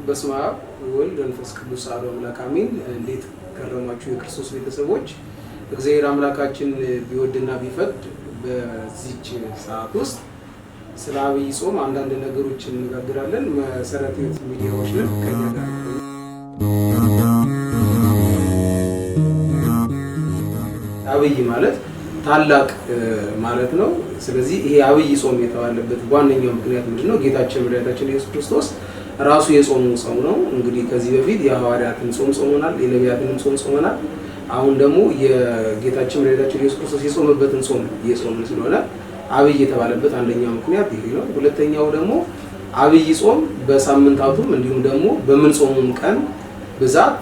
በስመ አብ ወወልድ ወመንፈስ ቅዱስ አሐዱ አምላክ አሜን። እንዴት ከረማችሁ የክርስቶስ ቤተሰቦች? እግዚአብሔር አምላካችን ቢወድና ቢፈቅድ በዚህች ሰዓት ውስጥ ስለ አብይ ጾም አንዳንድ ነገሮችን እንነጋገራለን። መሰረት ሚዲያዎች ላይ ከኛ ጋር አብይ ማለት ታላቅ ማለት ነው። ስለዚህ ይሄ አብይ ጾም የተባለበት ዋነኛው ምክንያት ምንድነው? ጌታችን መድኃኒታችን ኢየሱስ ክርስቶስ ራሱ የጾሙ ጾም ነው። እንግዲህ ከዚህ በፊት የሐዋርያትን ጾም ጾመናል፣ የነቢያትን ጾም ጾመናል። አሁን ደግሞ የጌታችን መድኃኒታችን ኢየሱስ ክርስቶስ የጾመበትን ጾም የጾምን ስለሆነ አብይ የተባለበት አንደኛው ምክንያት ይሄ ነው። ሁለተኛው ደግሞ አብይ ጾም በሳምንታቱም እንዲሁም ደግሞ በምንጾሙም ቀን ብዛት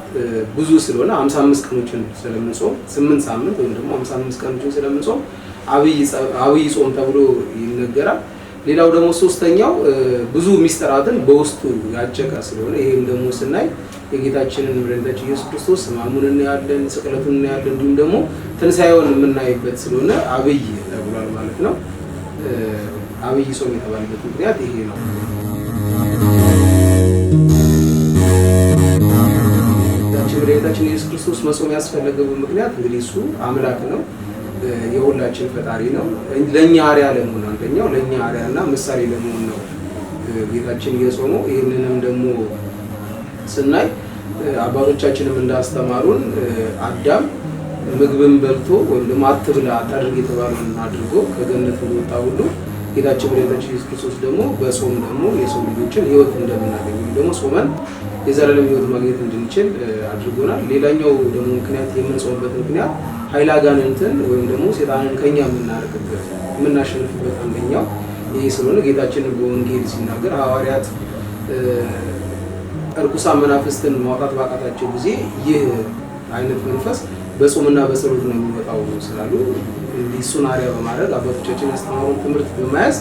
ብዙ ስለሆነ 55 ቀኖችን ስለምንጾም 8 ሳምንት ወይም ደግሞ 55 ቀኖችን ስለምንጾም አብይ ጾም ተብሎ ይነገራል። ሌላው ደግሞ ሶስተኛው ብዙ ሚስጥራትን በውስጡ ያጨቀ ስለሆነ ይሄም ደግሞ ስናይ የጌታችንን መድኃኒታችን ኢየሱስ ክርስቶስ ሕማሙን እናያለን፣ ስቅለቱን እናያለን፣ እንዲሁም ደግሞ ትንሣኤውን የምናይበት ስለሆነ አብይ ተብሏል ማለት ነው። አብይ ጾም የተባለበት ምክንያት ይሄ ነው። መድኃኒታችን ኢየሱስ ክርስቶስ መጾም ያስፈለገበት ምክንያት እንግዲህ እሱ አምላክ ነው፣ የሁላችን ፈጣሪ ነው። ለኛ አርያ ለመሆን አንደኛው ለኛ አርያና ምሳሌ ለመሆን ነው ጌታችን የጾመው። ይህንንም ደግሞ ስናይ አባቶቻችንም እንዳስተማሩን አዳም ምግብን በልቶ ወይም ደግሞ አትብላ አታድርግ የተባለውን አድርጎ ከገነት እንደወጣ ሁሉ ጌታችን መድኃኒታችን ኢየሱስ ክርስቶስ ደግሞ በጾም ደግሞ የሰው ልጆችን ሕይወት እንደምናገኝ ወይም ደግሞ ጾመን የዘላለም ሕይወት ማግኘት እንድንችል አድርጎናል። ሌላኛው ደግሞ ምክንያት የምንጾምበት ምክንያት ኃይለ አጋንንትን ወይም ደግሞ ሰይጣንን ከኛ የምናርቅበት የምናሸንፍበት አንደኛው ይሄ ስለሆነ ጌታችን በወንጌል ሲናገር ሐዋርያት እርኩሳን መናፍስትን ማውጣት ባቃታቸው ጊዜ ይህ አይነት መንፈስ በጾምና በጸሎት ነው የሚወጣው ስላሉ እሱን አርያ በማድረግ አባቶቻችን ያስተማሩን ትምህርት በመያዝ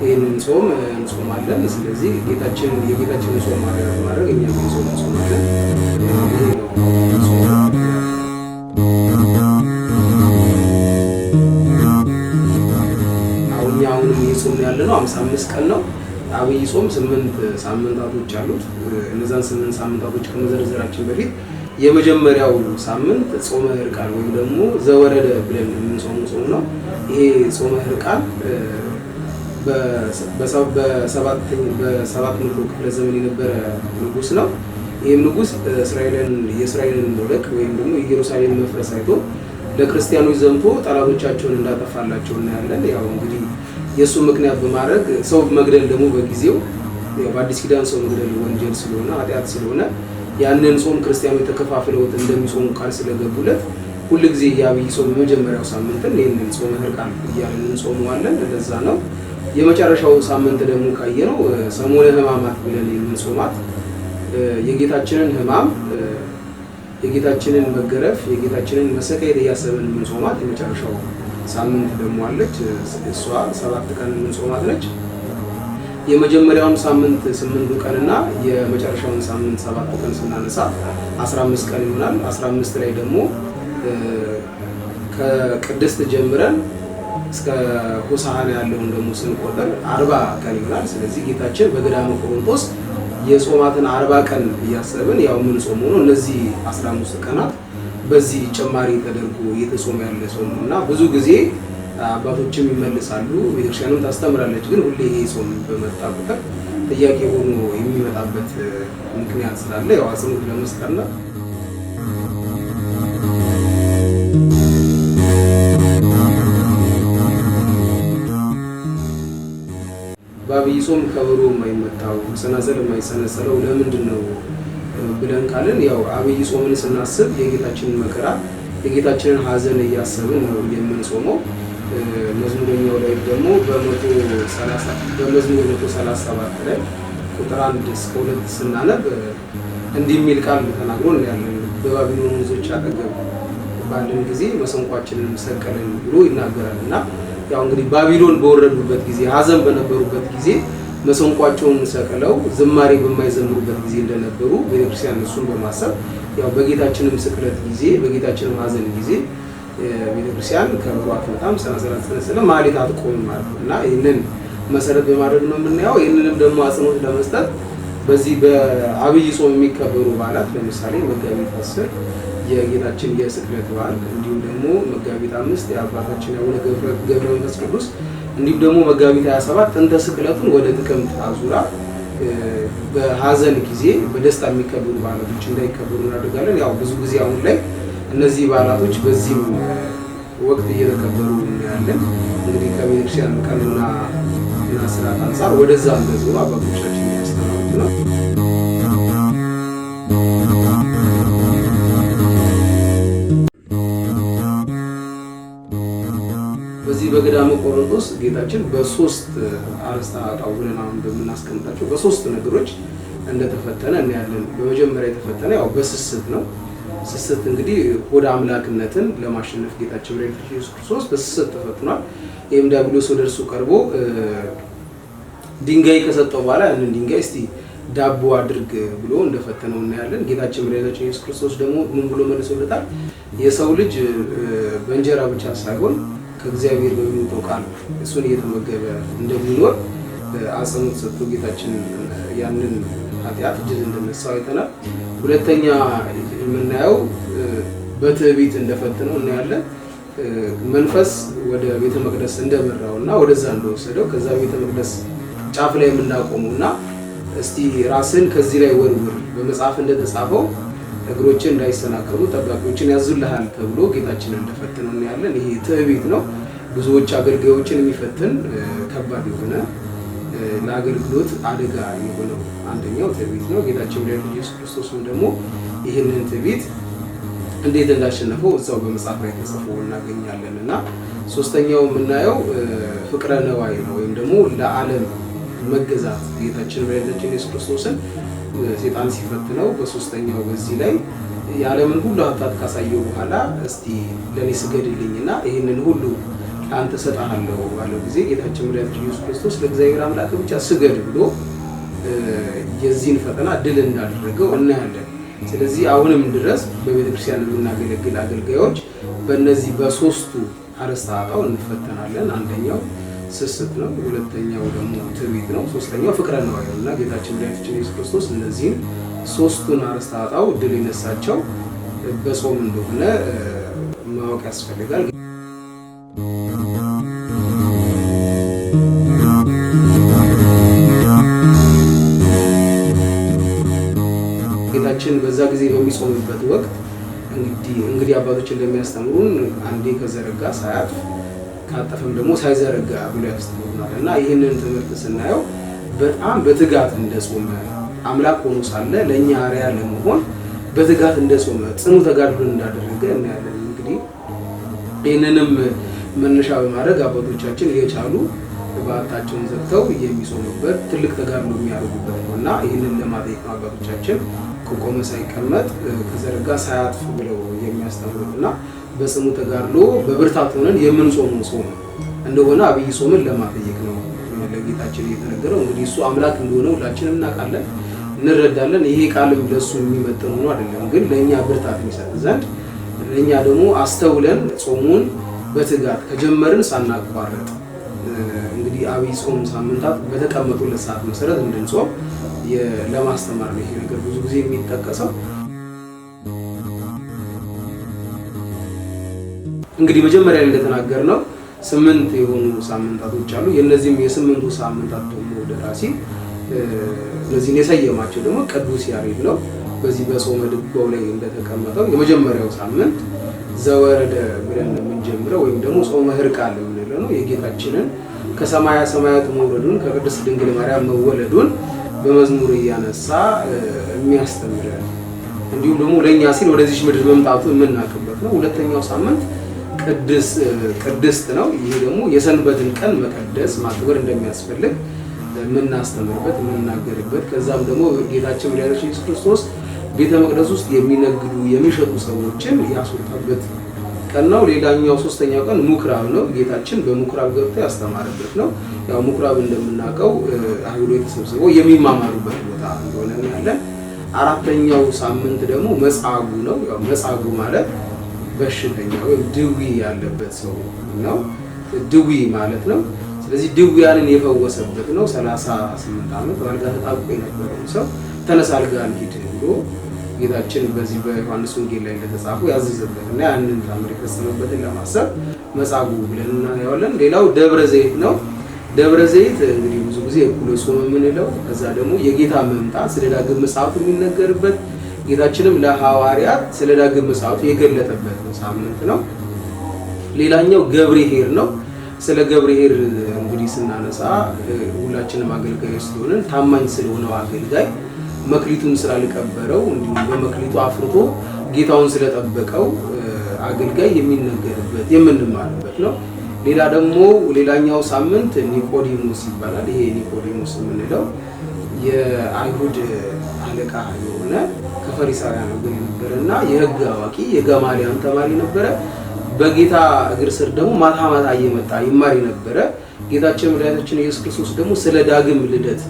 ይህንን ጾም እንጾማለን። ስለዚህ የጌታችንን ጾም አርያ በማድረግ እኛም ጾም እንጾማለን። አሁንም እየጾምን ያለ ነው 55 ቀን ነው። አብይ ጾም 8 ሳምንታቶች አሉት። እነዛን 8 ሳምንታቶች ከመዘርዘራችን በፊት የመጀመሪያው ሳምንት ጾመ ሕርቃል ወይም ደግሞ ዘወረደ ብለን የምንጾመው ጾም ነው። ይሄ ጾመ ሕርቃል በ7ኛው ክፍለ ዘመን የነበረ ንጉስ ነው። ይህም ንጉስ የእስራኤልን መውደቅ ወይም ደግሞ የኢየሩሳሌም መፍረስ አይቶ ለክርስቲያኖች ዘምቶ ጠላቶቻቸውን እንዳጠፋላቸው እናያለን። ያው እንግዲህ የእሱ ምክንያት በማድረግ ሰው መግደል ደግሞ በጊዜው በአዲስ ኪዳን ሰው መግደል ወንጀል ስለሆነ ኃጢአት ስለሆነ ያንን ጾም ክርስቲያኖች ተከፋፍለውት እንደሚጾሙ ቃል ስለገቡለት ሁልጊዜ የአብይ ጾም የመጀመሪያው ሳምንትን ይህንን ጾመ ሕርቃል እያልን እንጾመዋለን። እንደዛ ነው። የመጨረሻው ሳምንት ደግሞ ካየነው ሰሞነ ሕማማት ብለን የምንጾማት የጌታችንን ሕማም የጌታችንን መገረፍ የጌታችንን መሰቃየት እያሰብን የምንጾማት የመጨረሻው ሳምንት ደግሞ አለች። እሷ 7 ቀን የምንጾማት ነች። የመጀመሪያውን ሳምንት 8 ቀንና የመጨረሻውን ሳምንት 7 ቀን ስናነሳ 15 ቀን ይሆናል። 15 ላይ ደግሞ ከቅድስት ጀምረን እስከ ሆሳዕና ያለውን ደግሞ ስንቆጥር 40 ቀን ይሆናል። ስለዚህ ጌታችን በገዳመ ቆሮንቶስ የጾማትን 40 ቀን እያሰብን ያው ምን ጾም ሆኖ እነዚህ 15 ቀናት በዚህ ጭማሪ ተደርጎ እየተጾመ ያለ ጾም እና ብዙ ጊዜ አባቶችም ይመልሳሉ፣ ቤተክርስቲያንም ታስተምራለች። ግን ሁሌ ይሄ ጾም በመጣ ቁጥር ጥያቄ ሆኖ የሚመጣበት ምክንያት ስላለ ያው አጽንኦት ለመስጠት ነው። በአብይ ጾም ከበሮ የማይመታው ሰናዘል የማይሰነሰለው ለምንድን ነው ብለን ካልን ያው አብይ ጾምን ስናስብ የጌታችንን መከራ የጌታችንን ሐዘን እያሰብን ነው የምንጾመው። መዝሙረኛው ላይ ደግሞ በመዝሙር 137 ላይ ቁጥር 1 እስከ 2 ስናነብ እንዲህ የሚል ቃል ተናግሮ እናያለን። በባቢሎን ወንዞች አጠገብ ባለን ጊዜ መሰንቋችንን ሰቀልን ብሎ ይናገራል። እና ያው እንግዲህ ባቢሎን በወረዱበት ጊዜ ሐዘን በነበሩበት ጊዜ መሰንቋቸውን ሰቅለው ዝማሬ በማይዘምሩበት ጊዜ እንደነበሩ ቤተክርስቲያን እሱን በማሰብ ያው በጌታችንም ስቅለት ጊዜ በጌታችንም ሐዘን ጊዜ ቤተክርስቲያን ከበሯት በጣም ሰናሰለ ማህሌት አትቆምም ማለት ነው። እና ይህንን መሰረት በማድረግ ነው የምናየው። ይህንንም ደግሞ አጽንኦት ለመስጠት በዚህ በአብይ ጾም የሚከበሩ በዓላት ለምሳሌ መጋቢት 10 የጌታችን የስቅለት በዓል፣ እንዲሁም ደግሞ መጋቢት 5 የአባታችን የአቡነ ገብረ መንፈስ ቅዱስ፣ እንዲሁም ደግሞ መጋቢት 27 ጥንተ ስቅለቱን ወደ ጥቅምት አዙራ በሀዘን ጊዜ በደስታ የሚከበሩ በዓላቶች እንዳይከበሩ እናደርጋለን። ያው ብዙ ጊዜ አሁን ላይ እነዚህ በዓላቶች በዚህም ወቅት እየተከበሩ እናያለን። እንግዲህ ከቤተክርስቲያን ቀንና ስርዓት አንጻር ወደዛ እንደዚሁ አባቶቻችን ያስተማሩት ነው። በዚህ በገዳመ ቆሮንቶስ ጌታችን በሶስት አርእስተ ኃጣውእ ብለን አሁን እንደምናስቀምጣቸው በሶስት ነገሮች እንደተፈተነ እናያለን። በመጀመሪያ የተፈተነ ያው በስስት ነው። ስስት እንግዲህ ወደ አምላክነትን ለማሸነፍ ጌታችን መድኃኒታችን ኢየሱስ ክርስቶስ በስስት ተፈትኗል። ይህም ዲያብሎስ ወደ እርሱ ቀርቦ ድንጋይ ከሰጠው በኋላ ያንን ድንጋይ እስቲ ዳቦ አድርግ ብሎ እንደፈተነው እናያለን። ጌታችን መድኃኒታችን ኢየሱስ ክርስቶስ ደግሞ ምን ብሎ መልሶለታል? የሰው ልጅ በእንጀራ ብቻ ሳይሆን ከእግዚአብሔር በሚወጣው ቃል እሱን እየተመገበ እንደሚኖር አጽንኦት ሰጥቶ ጌታችን ያንን ኃጢአት ድል እንደነሳው አይተናል። ሁለተኛ የምናየው በትዕቢት እንደፈተነው እናያለን። መንፈስ ወደ ቤተ መቅደስ እንደመራው እና ወደዛ እንደወሰደው ከዛ ቤተ መቅደስ ጫፍ ላይ የምናቆመው እና እስቲ ራስን ከዚህ ላይ ወርውር በመጽሐፍ እንደተጻፈው እግሮችን እንዳይሰናከሉ ጠባቂዎችን ያዙልሃል ተብሎ ጌታችንን እንደፈተነው እናያለን። ይሄ ትዕቢት ነው። ብዙዎች አገልጋዮችን የሚፈትን ከባድ የሆነ ለአገልግሎት አደጋ የሆነው አንደኛው ትዕቢት ነው። ጌታችን መድኃኒታችን ኢየሱስ ክርስቶስም ደግሞ ይህንን ትዕቢት እንዴት እንዳሸነፈው እዛው በመጽሐፍ ላይ ተጽፎ እናገኛለን። እና ሶስተኛው የምናየው ፍቅረ ነዋይ ነው፣ ወይም ደግሞ ለዓለም መገዛት ጌታችን መድኃኒታችን ኢየሱስ ክርስቶስን ሴጣን ሲፈትነው በሶስተኛው በዚህ ላይ የዓለምን ሁሉ ሀብታት ካሳየው በኋላ እስቲ ለእኔ ስገድልኝና ይህንን ሁሉ አንተ ሰጣለሁ ባለው ጊዜ ጌታችን መድኃኒታችን ኢየሱስ ክርስቶስ ለእግዚአብሔር አምላክ ብቻ ስገድ ብሎ የዚህን ፈተና ድል እንዳደረገው እናያለን። ስለዚህ አሁንም ድረስ በቤተክርስቲያን የምናገለግል አገልጋዮች በእነዚህ በሶስቱ አርእስተ ኃጣውእ እንፈተናለን። አንደኛው ስስት ነው፣ ሁለተኛው ደግሞ ትዕቢት ነው፣ ሶስተኛው ፍቅረ ነዋይ ነው እና ጌታችን መድኃኒታችን ኢየሱስ ክርስቶስ እነዚህን ሶስቱን አርእስተ ኃጣውእ ድል የነሳቸው በጾም እንደሆነ ማወቅ ያስፈልጋል። ጌታችን በዛ ጊዜ በሚጾምበት ወቅት እንግዲህ አባቶች እንደሚያስተምሩን አንዴ ከዘረጋ ሳያጥፍ ካጠፈም ደግሞ ሳይዘረጋ ብሎ ያስተምሩናል እና ይህንን ትምህርት ስናየው በጣም በትጋት እንደጾመ አምላክ ሆኖ ሳለ ለእኛ አርአያ ለመሆን በትጋት እንደጾመ ጽኑ ተጋድሎን እንዳደረገ እናያለን። እንግዲህ ይህንንም መነሻ በማድረግ አባቶቻችን የቻሉ በዓታቸውን ዘግተው የሚጾሙበት ትልቅ ተጋድሎ የሚያደርጉበት ነው እና ይህንን ለማጠየቅ ነው አባቶቻችን ከቆመ ሳይቀመጥ ከዘረጋ ሳያጥፍ ብለው የሚያስተምሩት እና በጽኑ ተጋድሎ በብርታት ሆነን የምንጾመው ጾም እንደሆነ አብይ ጾምን ለማጠየቅ ነው ለጌታችን የተነገረው። እንግዲህ እሱ አምላክ እንደሆነ ሁላችንም እናውቃለን፣ እንረዳለን። ይሄ ቃልም ለእሱ የሚመጥን ሆኖ አይደለም፣ ግን ለእኛ ብርታት የሚሰጥ ዘንድ ለእኛ ደግሞ አስተውለን ጾሙን በትጋት ከጀመርን ሳናቋረጥ እንግዲህ አብይ ጾም ሳምንታት በተቀመጡለት ሰዓት መሰረት እንድንጾም ለማስተማር ነው ይሄ ነገር ብዙ ጊዜ የሚጠቀሰው። እንግዲህ መጀመሪያ ላይ እንደተናገርነው 8 የሆኑ ሳምንታቶች አሉ። የነዚህም የ8ቱ ሳምንታት ደግሞ ደራሲ እነዚህን የሰየማቸው ደግሞ ቅዱስ ያሬድ ነው። በዚህ በጾመ ድጓው ላይ እንደተቀመጠው የመጀመሪያው ሳምንት ዘወረደ ብለን የምንጀምረው ወይም ደግሞ ጾመ ሕርቃል የምንለው ነው። የጌታችንን ከሰማያ ሰማያት መውረዱን ከቅድስት ድንግል ማርያም መወለዱን በመዝሙር እያነሳ የሚያስተምረን እንዲሁም ደግሞ ለእኛ ሲል ወደዚህ ምድር መምጣቱ የምናውቅበት ነው። ሁለተኛው ሳምንት ቅድስት ነው። ይሄ ደግሞ የሰንበትን ቀን መቀደስ ማክበር እንደሚያስፈልግ የምናስተምርበት የምናገርበት፣ ከዛም ደግሞ ጌታችን መድኃኒታችን ኢየሱስ ክርስቶስ ቤተ መቅደስ ውስጥ የሚነግዱ የሚሸጡ ሰዎችን ያስወጣበት ቀን ነው። ሌላኛው ሶስተኛው ቀን ምኩራብ ነው። ጌታችን በምኩራብ ገብቶ ያስተማረበት ነው። ያው ምኩራብ እንደምናውቀው አይሁዶች ተሰብስበው የሚማማሩበት ቦታ እንደሆነ እናያለን። አራተኛው ሳምንት ደግሞ መጻጉዕ ነው። ያው መጻጉዕ ማለት በሽተኛ ወይም ድዊ ያለበት ሰው ነው። ድዊ ማለት ነው። ስለዚህ ድውያንን የፈወሰበት ነው። 38 ዓመት በአልጋ ተጣብቆ የነበረውን ሰው ተነሳ አልጋህን ሂድ ብሎ ጌታችን በዚህ በዮሐንስ ወንጌል ላይ እንደተጻፈው ያዘዘበትና ያንን ታምር የፈጸመበትን ለማሰብ መጻጉዕ ብለን እናየዋለን። ሌላው ደብረ ዘይት ነው። ደብረ ዘይት እንግዲህ ብዙ ጊዜ እኩለ ጾም የምንለው ከዛ ደግሞ የጌታ መምጣት ስለ ዳግም ምጽአቱ የሚነገርበት ጌታችንም ለሐዋርያት ስለ ዳግም ምጽአቱ የገለጠበት ሳምንት ነው። ሌላኛው ገብርኄር ነው። ስለ ገብርኄር እንግዲህ ስናነሳ ሁላችንም አገልጋዮች ስለሆነን ታማኝ ስለሆነው አገልጋይ መክሊቱን ስላልቀበረው እንዲሁም በመክሊቱ አፍርቶ ጌታውን ስለጠበቀው አገልጋይ የሚነገርበት የምንማርበት ነው። ሌላ ደግሞ ሌላኛው ሳምንት ኒቆዲሞስ ይባላል። ይሄ ኒቆዲሞስ የምንለው የአይሁድ አለቃ የሆነ ከፈሪሳውያን ወገን የነበረና የሕግ አዋቂ የገማልያል ተማሪ ነበረ። በጌታ እግር ስር ደግሞ ማታ ማታ እየመጣ ይማር ነበረ። ጌታችን መድኃኒታችን ኢየሱስ ክርስቶስ ደግሞ ስለ ዳግም ልደት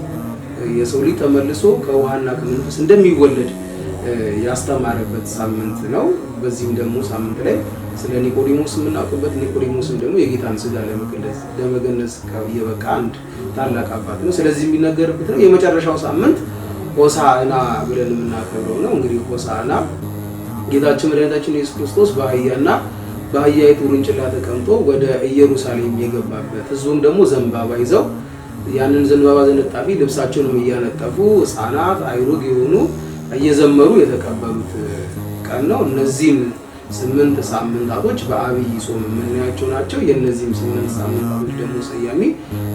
የሰው ልጅ ተመልሶ ከውሃና ከመንፈስ እንደሚወለድ ያስተማረበት ሳምንት ነው። በዚህም ደግሞ ሳምንት ላይ ስለ ኒቆዲሞስ የምናውቅበት ኒቆዲሞስም ደግሞ የጌታን ስጋ ለመገነዝ የበቃ አንድ ታላቅ አባት ነው። ስለዚህ የሚነገርበት ነው። የመጨረሻው ሳምንት ሆሳዕና ብለን የምናከብረው ነው። እንግዲህ ሆሳዕና ጌታችን መድኃኒታችን ኢየሱስ ክርስቶስ በአህያይቱ ውርንጭላ ተቀምጦ ወደ ኢየሩሳሌም የገባበት ህዝቡም ደግሞ ዘንባባ ይዘው ያንን ዘንባባ ዝንጣፊ ልብሳቸውንም እያነጠፉ ሕፃናት አይሩግ የሆኑ እየዘመሩ የተቀበሉት ቀን ነው። እነዚህም 8 ሳምንታቶች በአብይ ጾም የምናያቸው ናቸው። የእነዚህም 8 ሳምንታቶች ደግሞ ሰያሚ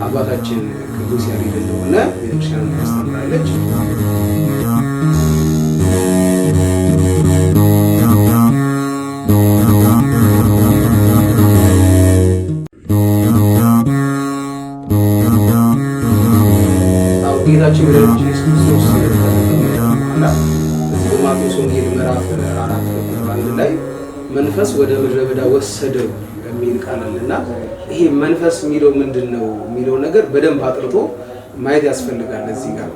አባታችን ቅዱስ ያሬድ እንደሆነ ቤተክርስቲያን ታስተምራለች። ጌታችን መድኃኒታችን ኢየሱስ ክርስቶስ በማቴዎስ ወንጌል ምዕራፍ 4 ቁጥር 1 ላይ መንፈስ ወደ ምድረ በዳ ወሰደው የሚል ቃል አለና ይሄ መንፈስ የሚለው ምንድነው የሚለው ነገር በደንብ አጥርቶ ማየት ያስፈልጋል። እዚህ ጋር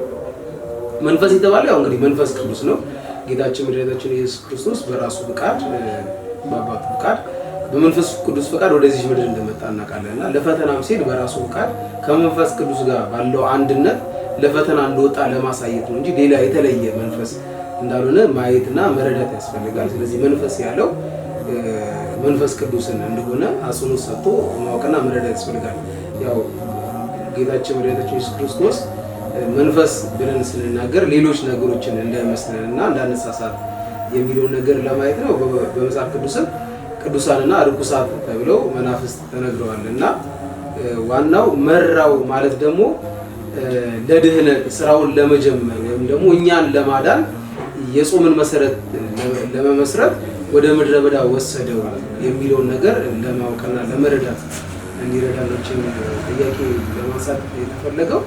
መንፈስ የተባለው ያው እንግዲህ መንፈስ ቅዱስ ነው። ጌታችን መድኃኒታችን ኢየሱስ ክርስቶስ በራሱ ፍቃድ በአባቱ ፍቃድ በመንፈስ ቅዱስ ፍቃድ ወደዚህ ምድር እንደመጣ እናውቃለንና ለፈተናም ሲሄድ በራሱ ፍቃድ ከመንፈስ ቅዱስ ጋር ባለው አንድነት ለፈተና እንደወጣ ለማሳየት ነው እንጂ ሌላ የተለየ መንፈስ እንዳልሆነ ማየትና መረዳት ያስፈልጋል። ስለዚህ መንፈስ ያለው መንፈስ ቅዱስን እንደሆነ አጽንኦት ሰጥቶ ማወቅና መረዳት ያስፈልጋል። ያው ጌታችን መድኃኒታችን ኢየሱስ ክርስቶስ መንፈስ ብለን ስንናገር ሌሎች ነገሮችን እንዳይመስለንና እንዳንሳሳት የሚለውን ነገር ለማየት ነው። በመጽሐፍ ቅዱስም ቅዱሳንና ርኩሳት ተብለው መናፍስት ተነግረዋልና ዋናው መራው ማለት ደግሞ ለድህነት ስራውን ለመጀመር ወይም ደግሞ እኛን ለማዳን የጾምን መሰረት ለመመስረት ወደ ምድረ በዳ ወሰደው የሚለውን ነገር ለማወቅና ለመረዳት እንዲረዳችን ጥያቄ ለማንሳት የተፈለገው።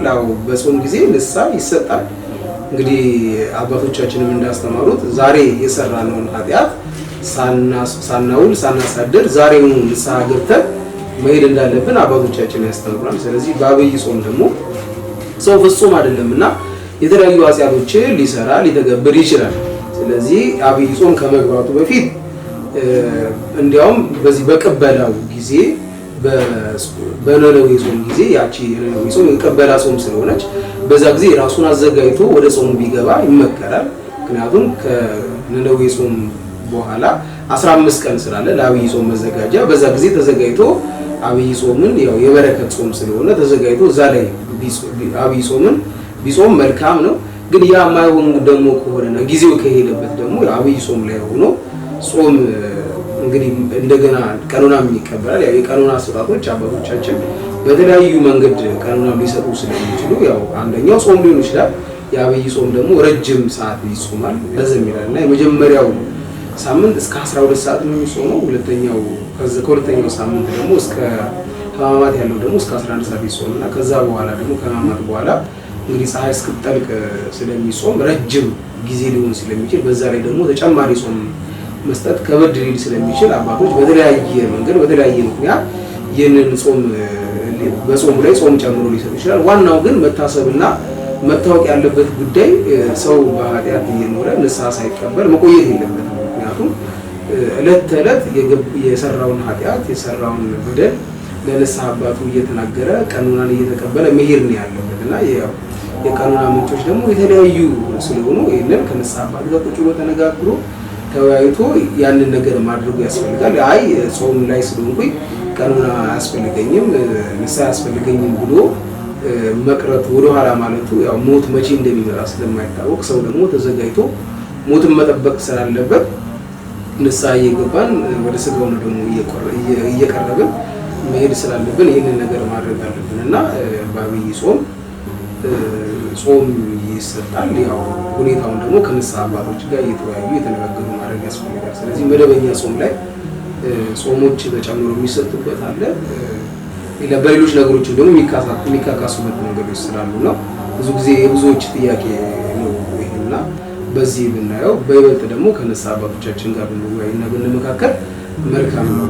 ላው በጾም ጊዜ ንስሐ ይሰጣል። እንግዲህ አባቶቻችንም እንዳስተማሩት ዛሬ የሰራነውን ኃጢአት ሳናውል ሳናሳድር ዛሬውኑ ንስሐ ገብተን መሄድ እንዳለብን አባቶቻችን ያስተምራል። ስለዚህ በአብይ ጾም ደግሞ ሰው ፍጹም አይደለምና የተለያዩ ኃጢአቶችን ሊሰራ ሊተገብር ይችላል። ስለዚህ አብይ ጾም ከመግባቱ በፊት እንዲያውም በዚህ በቅበላው ጊዜ በነነዌ ጾም ጊዜ ያቺ የነነዌ ጾም የቅበላ ጾም ስለሆነች በዛ ጊዜ ራሱን አዘጋጅቶ ወደ ጾም ቢገባ ይመከራል። ምክንያቱም ከነነዌ ጾም በኋላ 15 ቀን ስላለ ለአብይ ጾም መዘጋጃ በዛ ጊዜ ተዘጋጅቶ አብይ ጾምን ያው የበረከት ጾም ስለሆነ ተዘጋጅቶ እዛ ላይ አብይ ጾምን ቢጾም መልካም ነው። ግን ያ የማይሆን ደግሞ ከሆነና ጊዜው ከሄደበት ደግሞ አብይ ጾም ላይ ሆኖ ጾም እንግዲህ እንደገና ቀኖናም ይቀበላል። ያው የቀኖና ስርዓቶች አባቶቻችን በተለያዩ መንገድ ቀኖና ሊሰጡ ስለሚችሉ ያው አንደኛው ጾም ሊሆን ይችላል። የአብይ ጾም ደግሞ ረጅም ሰዓት ይጾማል ለዘም ይላልና የመጀመሪያው ሳምንት እስከ 12 ሰዓት ነው የሚጾመው። ከሁለተኛው ሳምንት ደግሞ እስከ ሕማማት ያለው ደግሞ እስከ 11 ሰዓት ይጾምና ከዛ በኋላ ደግሞ ከሕማማት በኋላ እንግዲህ ፀሐይ እስክትጠልቅ ስለሚጾም ረጅም ጊዜ ሊሆን ስለሚችል በዛ ላይ ደግሞ ተጨማሪ ጾም መስጠት ከበድ ሊል ስለሚችል አባቶች በተለያየ መንገድ በተለያየ ምክንያት ይህንን ጾም በጾሙ ላይ ጾም ጨምሮ ሊሰጡ ይችላል። ዋናው ግን መታሰብና መታወቅ ያለበት ጉዳይ ሰው በኃጢአት እየኖረ ንስሐ ሳይቀበል መቆየት የለበትም። ምክንያቱም እለት ተዕለት የሰራውን ኃጢአት የሰራውን በደል ለንስሐ አባቱ እየተናገረ ቀኖናን እየተቀበለ መሄድ ነው ያለበት እና የቀኖና ምንጮች ደግሞ የተለያዩ ስለሆኑ ይህንን ከንስሐ አባት ጋር ቁጭ ብሎ ተነጋግሮ ተወያይቶ ያንን ነገር ማድረጉ ያስፈልጋል። አይ ጾም ላይ ስለሆንኩኝ ቀኖና አያስፈልገኝም ንስሐ አያስፈልገኝም ብሎ መቅረቱ ወደኋላ ማለቱ ያው ሞት መቼ እንደሚመጣ ስለማይታወቅ ሰው ደግሞ ተዘጋጅቶ ሞትን መጠበቅ ስላለበት ንስሐ እየገባን ወደ ስጋው ነው ደግሞ እየቀረብን መሄድ ስላለብን ይህንን ነገር ማድረግ አለብን እና በአብይ ጾም ይሰጣል። ያው ሁኔታውን ደግሞ ከንስሐ አባቶች ጋር እየተወያዩ የተነጋገሩ ማድረግ ያስፈልጋል። ስለዚህ መደበኛ ጾም ላይ ጾሞች ተጨምሮ የሚሰጡበት አለ። በሌሎች ነገሮች ደግሞ የሚካካሱበት መንገዶች ስላሉ ነው። ብዙ ጊዜ የብዙዎች ጥያቄ ነው ይሄና በዚህ ብናየው በይበልጥ ደግሞ ከንስሐ አባቶቻችን ጋር ብንወያይና ብንመካከል መልካም ነው።